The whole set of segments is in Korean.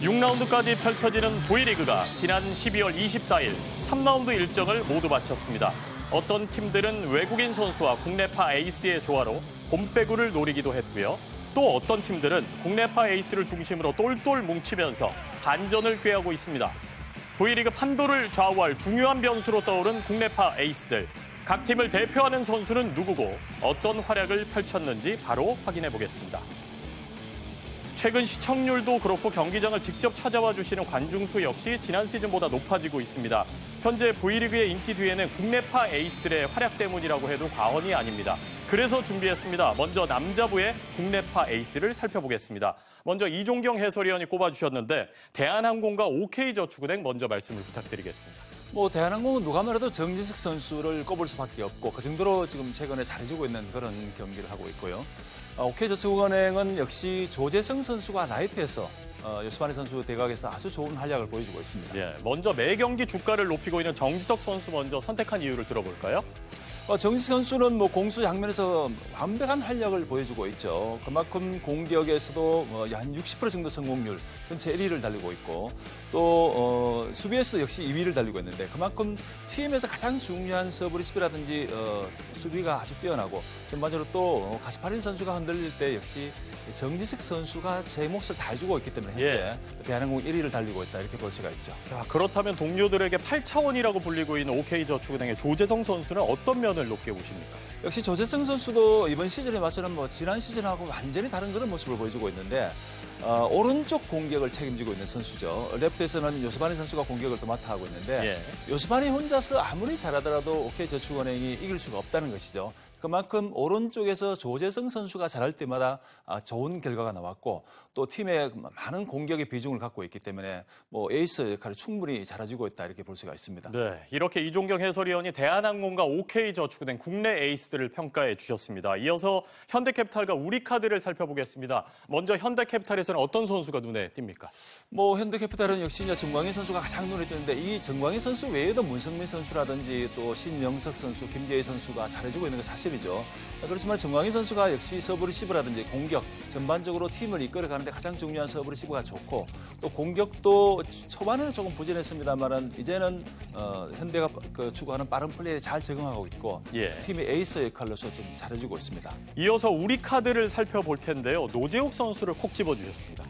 6라운드까지 펼쳐지는 V리그가 지난 12월 24일 3라운드 일정을 모두 마쳤습니다. 어떤 팀들은 외국인 선수와 국내파 에이스의 조화로 봄배구를 노리기도 했고요. 또 어떤 팀들은 국내파 에이스를 중심으로 똘똘 뭉치면서 반전을 꾀하고 있습니다. V리그 판도를 좌우할 중요한 변수로 떠오른 국내파 에이스들. 각 팀을 대표하는 선수는 누구고 어떤 활약을 펼쳤는지 바로 확인해 보겠습니다. 최근 시청률도 그렇고 경기장을 직접 찾아와 주시는 관중 수 역시 지난 시즌보다 높아지고 있습니다. 현재 V리그의 인기 뒤에는 국내파 에이스들의 활약 때문이라고 해도 과언이 아닙니다. 그래서 준비했습니다. 먼저 남자부의 국내파 에이스를 살펴보겠습니다. 먼저 이종경 해설위원이 꼽아주셨는데 대한항공과 OK저축은행 먼저 말씀을 부탁드리겠습니다. 대한항공은 누가 말해도 정지석 선수를 꼽을 수밖에 없고 그 정도로 지금 최근에 잘해주고 있는 그런 경기를 하고 있고요. OK저축은행은 역시 조재성 선수가 라이트에서 요스바니 선수 대각에서 아주 좋은 활약을 보여주고 있습니다. 예, 먼저 매 경기 주가를 높이고 있는 정지석 선수 먼저 선택한 이유를 들어볼까요? 정지석 선수는 공수 장면에서 완벽한 활약을 보여주고 있죠. 그만큼 공격에서도 한 60% 정도 성공률, 전체 1위를 달리고 있고 또 수비에서도 역시 2위를 달리고 있는데 그만큼 팀에서 가장 중요한 서브 리시브라든지 수비가 아주 뛰어나고 전반적으로 또 가스파린 선수가 흔들릴 때 역시 정지석 선수가 제 몫을 다 해주고 있기 때문에 현재 대한항공 1위를 달리고 있다 이렇게 볼 수가 있죠. 자, 그렇다면 동료들에게 8차원이라고 불리고 있는 OK저축은행의 조재성 선수는 어떤 면을 높게 보십니까? 역시 조재성 선수도 이번 시즌에 맞서는 지난 시즌하고 완전히 다른 그런 모습을 보여주고 있는데 오른쪽 공격을 책임지고 있는 선수죠. 레프트에서는 요스바니 선수가 공격을 또 맡아 하고 있는데 요스바니 혼자서 아무리 잘하더라도 OK저축은행이 이길 수가 없다는 것이죠. 그만큼 오른쪽에서 조재성 선수가 잘할 때마다 좋은 결과가 나왔고 또 팀의 많은 공격의 비중을 갖고 있기 때문에 에이스 역할을 충분히 잘해주고 있다 이렇게 볼 수가 있습니다. 네, 이렇게 이종경 해설위원이 대한항공과 OK저축은행 국내 에이스들을 평가해 주셨습니다. 이어서 현대캐피탈과 우리카드를 살펴보겠습니다. 먼저 현대캐피탈에서는 어떤 선수가 눈에 띕니까? 현대캐피탈은 역시 정광인 선수가 가장 눈에 띄는데 이 정광인 선수 외에도 문성민 선수라든지 또 신영석 선수, 김재희 선수가 잘해주고 있는 게 사실이죠. 그렇지만 정광인 선수가 역시 서브 리시브라든지 공격 전반적으로 팀을 이끌어가는데 가장 중요한 서브 리시브가 좋고 또 공격도 초반에는 조금 부진했습니다만은 이제는 현대가 추구하는 빠른 플레이에 잘 적응하고 있고 팀의 에이스 역할로서 지금 잘해주고 있습니다. 이어서 우리카드를 살펴볼 텐데요. 노재욱 선수를 콕 집어주셨습니다.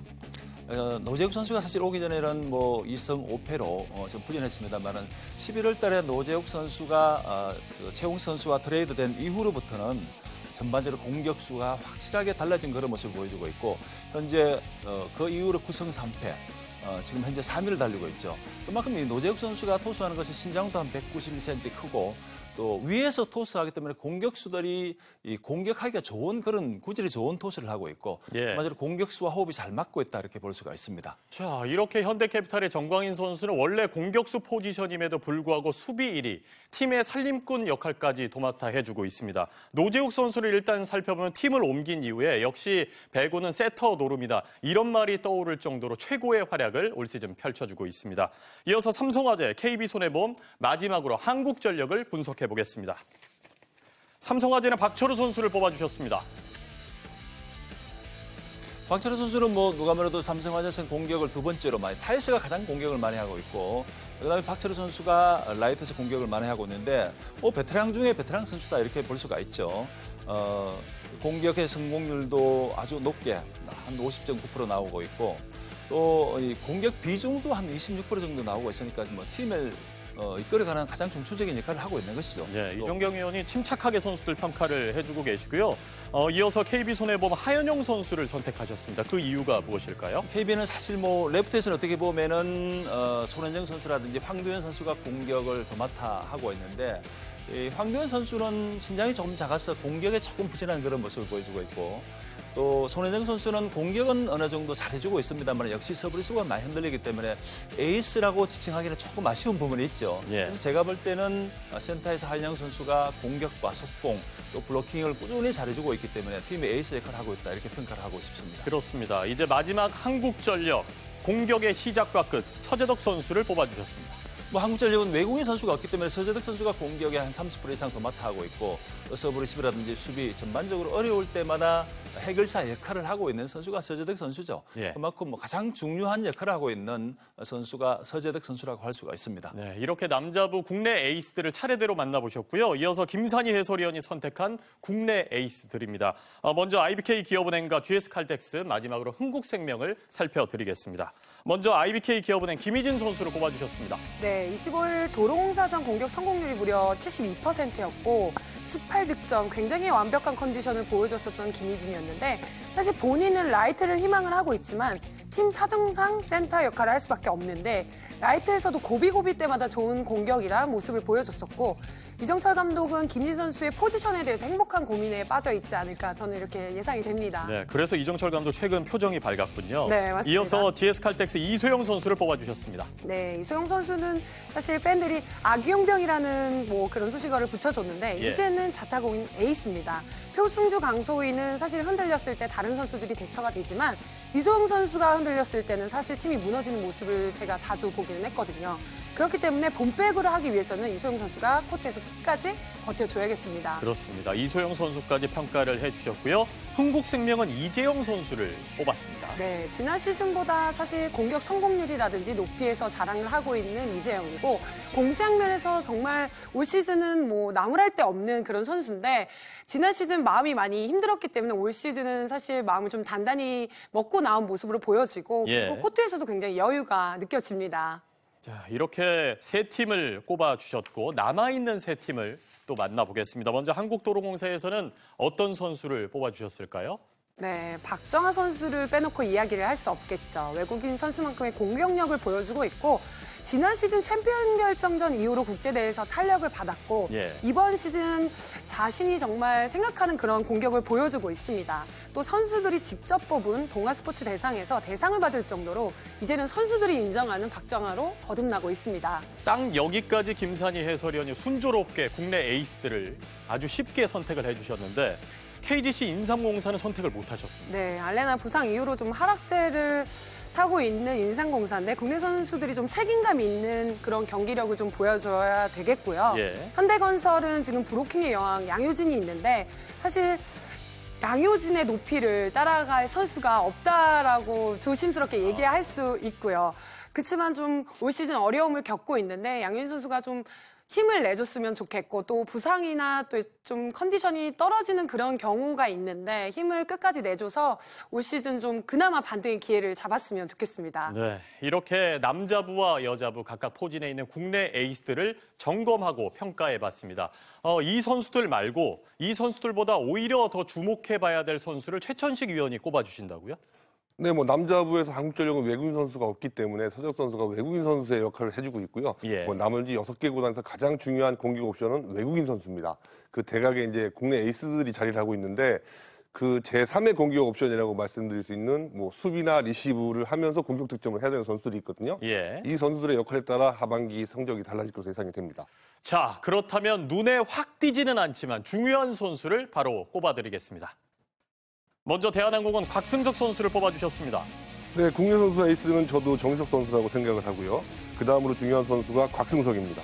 노재욱 선수가 사실 오기 전에는 2승 5패로 좀 부진했습니다만은 11월 달에 노재욱 선수가 최홍 선수와 트레이드된 이후로부터는 전반적으로 공격수가 확실하게 달라진 그런 모습을 보여주고 있고 현재 그 이후로 9승 3패 지금 현재 3위를 달리고 있죠. 그만큼 이 노재욱 선수가 토수하는 것이 신장도 한 191cm 크고 또 위에서 토스하기 때문에 공격수들이 공격하기가 좋은 그런 구질이 좋은 토스를 하고 있고 마지막으로 공격수와 호흡이 잘 맞고 있다 이렇게 볼 수가 있습니다. 자, 이렇게 현대캐피탈의 정광인 선수는 원래 공격수 포지션임에도 불구하고 수비 1위, 팀의 살림꾼 역할까지 도맡아 해주고 있습니다. 노재욱 선수를 일단 살펴보면 팀을 옮긴 이후에 역시 배구는 세터 노름이다. 이런 말이 떠오를 정도로 최고의 활약을 올 시즌 펼쳐주고 있습니다. 이어서 삼성화재, KB손해보험, 마지막으로 한국전력을 분석해 보겠습니다. 삼성화재는 박철우 선수를 뽑아주셨습니다. 박철우 선수는 누가 말해도 삼성화재에서는 공격을 두 번째로 타이스가 가장 공격을 많이 하고 있고 그다음에 박철우 선수가 라이트에서 공격을 많이 하고 있는데 베테랑 중에 베테랑 선수다 이렇게 볼 수가 있죠. 공격의 성공률도 아주 높게 한 50.9% 나오고 있고 또 공격 비중도 한 26% 정도 나오고 있으니까 팀을 이끌어가는 가장 중추적인 역할을 하고 있는 것이죠. 네, 이종경 의원이 침착하게 선수들 평가를 해주고 계시고요. 이어서 KB손해보험 하현용 선수를 선택하셨습니다. 그 이유가 무엇일까요? KB는 사실 레프트에서는 어떻게 보면은 손현정 선수라든지 황도현 선수가 공격을 더 맡아 하고 있는데 황도현 선수는 신장이 조금 작아서 공격에 조금 부진한 그런 모습을 보여주고 있고 또 손혜정 선수는 공격은 어느 정도 잘해주고 있습니다만 역시 서브리시브가 많이 흔들리기 때문에 에이스라고 지칭하기는 조금 아쉬운 부분이 있죠. 그래서 제가 볼 때는 센터에서 하현영 선수가 공격과 속공 또 블로킹을 꾸준히 잘해주고 있기 때문에 팀의 에이스 역할을 하고 있다 이렇게 평가를 하고 싶습니다. 그렇습니다. 이제 마지막 한국전력 공격의 시작과 끝 서재덕 선수를 뽑아주셨습니다. 한국전력은 외국인 선수가 없기 때문에 서재덕 선수가 공격에 한 30% 이상 더 맡아하고 있고 또 서브 리시브라든지 수비 전반적으로 어려울 때마다 해결사 역할을 하고 있는 선수가 서재덕 선수죠. 예. 그만큼 가장 중요한 역할을 하고 있는 선수가 서재덕 선수라고 할 수가 있습니다. 네, 이렇게 남자부 국내 에이스들을 차례대로 만나보셨고요. 이어서 김산희 해설위원이 선택한 국내 에이스들입니다. 먼저 IBK 기업은행과 GS칼텍스, 마지막으로 흥국생명을 살펴드리겠습니다. 먼저 IBK 기업은행 김희진 선수를 꼽아주셨습니다. 네, 25일 도로공사전 공격 성공률이 무려 72%였고 18득점, 굉장히 완벽한 컨디션을 보여줬었던 김희진이었는데 사실 본인은 라이트를 희망을 하고 있지만 팀 사정상 센터 역할을 할 수밖에 없는데 라이트에서도 고비고비 때마다 좋은 공격이라 모습을 보여줬었고 이정철 감독은 김희진 선수의 포지션에 대해서 행복한 고민에 빠져 있지 않을까 저는 이렇게 예상이 됩니다. 네, 그래서 이정철 감독 최근 표정이 밝았군요. 네, 맞습니다. 이어서 GS칼텍스 이소영 선수를 뽑아주셨습니다. 네, 이소영 선수는 사실 팬들이 아기용병이라는 그런 수식어를 붙여줬는데 예. 이제는 자타공인 에이스입니다. 표승주 강소희는 사실 흔들렸을 때 다른 선수들이 대처가 되지만 이소영 선수가 흔들렸을 때는 사실 팀이 무너지는 모습을 제가 자주 보기는 했거든요. 그렇기 때문에 본백으로 하기 위해서는 이소영 선수가 코트에서 끝까지 버텨줘야겠습니다. 그렇습니다. 이소영 선수까지 평가를 해주셨고요. 흥국생명은 이재영 선수를 뽑았습니다. 네, 지난 시즌보다 사실 공격 성공률이라든지 높이에서 자랑을 하고 있는 이재영이고 공수양면에서 정말 올 시즌은 나무랄 데 없는 그런 선수인데 지난 시즌 마음이 많이 힘들었기 때문에 올 시즌은 사실 마음을 좀 단단히 먹고 나온 모습으로 보여지고 예. 그리고 코트에서도 굉장히 여유가 느껴집니다. 자, 이렇게 세 팀을 꼽아주셨고 남아있는 세 팀을 또 만나보겠습니다. 먼저 한국도로공사에서는 어떤 선수를 뽑아주셨을까요? 네, 박정하 선수를 빼놓고 이야기를 할 수 없겠죠. 외국인 선수만큼의 공격력을 보여주고 있고 지난 시즌 챔피언 결정전 이후로 국제대회에서 탄력을 받았고 예. 이번 시즌 자신이 정말 생각하는 그런 공격을 보여주고 있습니다. 또 선수들이 직접 뽑은 동아스포츠 대상에서 대상을 받을 정도로 이제는 선수들이 인정하는 박정하로 거듭나고 있습니다. 딱 여기까지 김산희 해설위원이 순조롭게 국내 에이스들을 아주 쉽게 선택을 해주셨는데 KGC 인삼공사는 선택을 못하셨습니다. 네, 알레나 부상 이후로 좀 하락세를 타고 있는 인삼공사인데 국내 선수들이 좀 책임감 있는 그런 경기력을 좀 보여줘야 되겠고요. 예. 현대건설은 지금 브로킹의 여왕 양효진이 있는데 사실 양효진의 높이를 따라갈 선수가 없다라고 조심스럽게 얘기할 수 있고요. 그렇지만 좀 올 시즌 어려움을 겪고 있는데 양효진 선수가 좀 힘을 내줬으면 좋겠고 또 부상이나 또 좀 컨디션이 떨어지는 그런 경우가 있는데 힘을 끝까지 내줘서 올 시즌 좀 그나마 반등의 기회를 잡았으면 좋겠습니다. 네, 이렇게 남자부와 여자부 각각 포진해 있는 국내 에이스들을 점검하고 평가해봤습니다. 이 선수들 말고 이 선수들보다 오히려 더 주목해봐야 될 선수를 최천식 위원이 꼽아주신다고요? 네, 남자부에서 한국전력은 외국인 선수가 없기 때문에 서재덕 선수가 외국인 선수의 역할을 해주고 있고요. 예. 나머지 6개 구단에서 가장 중요한 공격 옵션은 외국인 선수입니다. 그 대각에 이제 국내 에이스들이 자리를 하고 있는데 그 제3의 공격 옵션이라고 말씀드릴 수 있는 수비나 리시브를 하면서 공격 득점을 해야 되는 선수들이 있거든요. 예. 이 선수들의 역할에 따라 하반기 성적이 달라질 것으로 예상이 됩니다. 자, 그렇다면 눈에 확 띄지는 않지만 중요한 선수를 바로 꼽아드리겠습니다. 먼저 대한항공은 곽승석 선수를 뽑아주셨습니다. 네, 국내 선수 에이스는 저도 정희석 선수라고 생각을 하고요. 그 다음으로 중요한 선수가 곽승석입니다.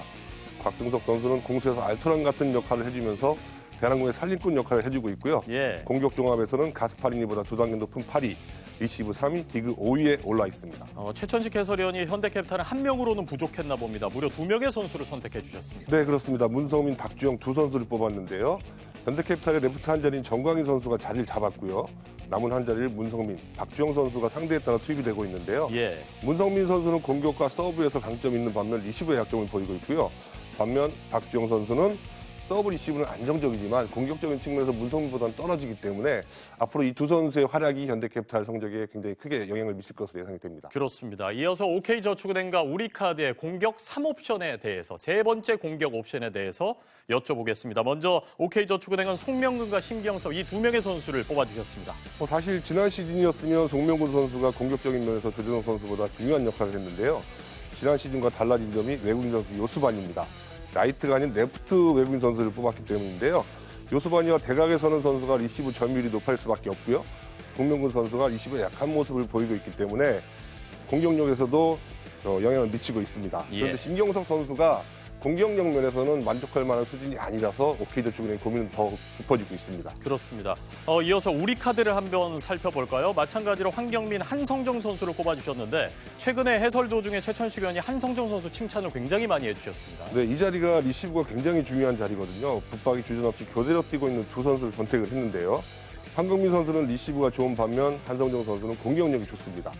곽승석 선수는 공수에서 알토란 같은 역할을 해주면서 대한항공의 살림꾼 역할을 해주고 있고요. 예. 공격 종합에서는 가스파리니보다 2단계 높은 8위, 리시브 3위, 디그 5위에 올라 있습니다. 최천식 해설위원이 현대캐피탈은 한 명으로는 부족했나 봅니다. 무려 2명의 선수를 선택해 주셨습니다. 네, 그렇습니다. 문성민, 박주영 두 선수를 뽑았는데요. 현대캐피탈의 레프트 한 자리인 정광인 선수가 자리를 잡았고요. 남은 한 자리를 문성민, 박주영 선수가 상대에 따라 투입이 되고 있는데요. 예. 문성민 선수는 공격과 서브에서 강점이 있는 반면 리시브에 약점을 보이고 있고요. 반면 박주영 선수는 서브 리시브는 안정적이지만 공격적인 측면에서 문성민보다는 떨어지기 때문에 앞으로 이 두 선수의 활약이 현대캐피탈 성적에 굉장히 크게 영향을 미칠 것으로 예상이 됩니다. 그렇습니다. 이어서 OK저축은행과 우리카드의 공격 3옵션에 대해서 세 번째 공격 옵션에 대해서 여쭤보겠습니다. 먼저 OK저축은행은 송명근과 신경섭 이 두 명의 선수를 뽑아주셨습니다. 사실 지난 시즌이었으면 송명근 선수가 공격적인 면에서 조재성 선수보다 중요한 역할을 했는데요. 지난 시즌과 달라진 점이 외국인 선수 요스반입니다. 라이트가 아닌 레프트 외국인 선수를 뽑았기 때문인데요. 요스바니와 대각에 서는 선수가 리시브 점유율이 높을 수밖에 없고요. 송명근 선수가 리시브에 약한 모습을 보이고 있기 때문에 공격력에서도 영향을 미치고 있습니다. 그런데 예. 신경석 선수가 공격력 면에서는 만족할 만한 수준이 아니라서 OK저축은행 고민은 더 깊어지고 있습니다. 그렇습니다. 이어서 우리카드를 한번 살펴볼까요? 마찬가지로 황경민, 한성정 선수를 꼽아주셨는데 최근에 해설 도중에 최천식 의원이 한성정 선수 칭찬을 굉장히 많이 해주셨습니다. 네, 이 자리가 리시브가 굉장히 중요한 자리거든요. 붙박이 주전 없이 교대로 뛰고 있는 두 선수를 선택을 했는데요. 황경민 선수는 리시브가 좋은 반면 한성정 선수는 공격력이 좋습니다.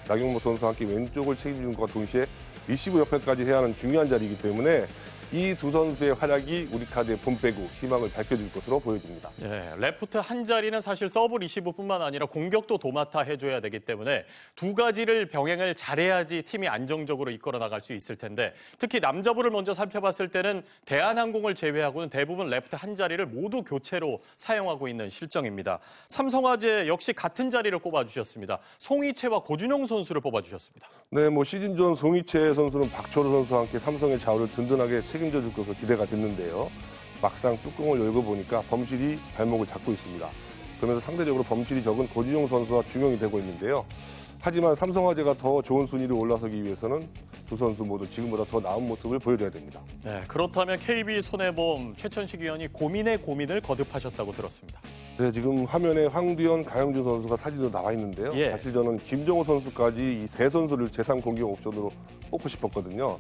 나경모 선수와 함께 왼쪽을 책임지는 것과 동시에 리시브 역할까지 해야 하는 중요한 자리이기 때문에 이 두 선수의 활약이 우리카드의 봄배구 희망을 밝혀줄 것으로 보여집니다. 예, 레프트 한 자리는 사실 서브 리시브뿐만 아니라 공격도 도맡아 해줘야 되기 때문에 두 가지를 병행을 잘해야지 팀이 안정적으로 이끌어 나갈 수 있을 텐데 특히 남자부를 먼저 살펴봤을 때는 대한항공을 제외하고는 대부분 레프트 한 자리를 모두 교체로 사용하고 있는 실정입니다. 삼성화재 역시 같은 자리를 꼽아주셨습니다. 송이채와 고준용 선수를 뽑아주셨습니다. 네, 시즌 전 송이채 선수는 박철호 선수와 함께 삼성의 좌우를 든든하게 책임져 줄 것으로 기대가 됐는데요. 막상 뚜껑을 열고 보니까 범실이 발목을 잡고 있습니다. 그러면서 상대적으로 범실이 적은 고준용 선수와 중용이 되고 있는데요. 하지만 삼성화재가 더 좋은 순위로 올라서기 위해서는 두 선수 모두 지금보다 더 나은 모습을 보여줘야 됩니다. 네, 그렇다면 KB손해보험 최천식 위원이 고민의 고민을 거듭하셨다고 들었습니다. 네, 지금 화면에 황두현, 강영준 선수가 사진으로 나와 있는데요. 예. 사실 저는 김정호 선수까지 이 세 선수를 제3공격 옵션으로 뽑고 싶었거든요.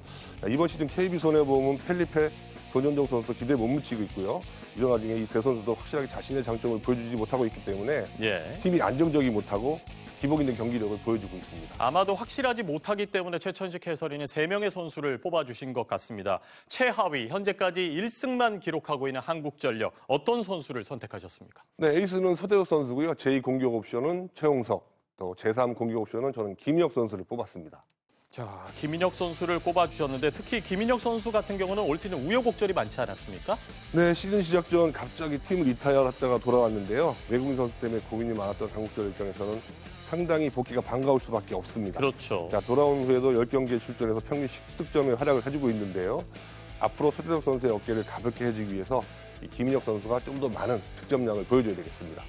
이번 시즌 KB손해보험은 펠리페, 손현정 선수 기대에 못 미치고 있고요. 이런 와중에 이 세 선수도 확실하게 자신의 장점을 보여주지 못하고 있기 때문에 예. 팀이 안정적이 못하고 기복 있는 경기력을 보여주고 있습니다. 아마도 확실하지 못하기 때문에 최천식 해설위는 3명의 선수를 뽑아주신 것 같습니다. 최하위, 현재까지 1승만 기록하고 있는 한국전력, 어떤 선수를 선택하셨습니까? 네, 에이스는 서대호 선수고요. 제2공격 옵션은 최홍석, 또 제3공격 옵션은 저는 김희혁 선수를 뽑았습니다. 자, 김인혁 선수를 꼽아주셨는데 특히 김인혁 선수 같은 경우는 올 시즌 우여곡절이 많지 않았습니까? 네, 시즌 시작 전 갑자기 팀을 리타이어했다가 돌아왔는데요. 외국인 선수 때문에 고민이 많았던 한국전력 입장에서는 상당히 복귀가 반가울 수밖에 없습니다. 그렇죠. 자, 돌아온 후에도 10경기에 출전해서 평균 10득점의 활약을 해주고 있는데요. 앞으로 서대덕 선수의 어깨를 가볍게 해주기 위해서 이 김인혁 선수가 좀 더 많은 득점량을 보여줘야 되겠습니다.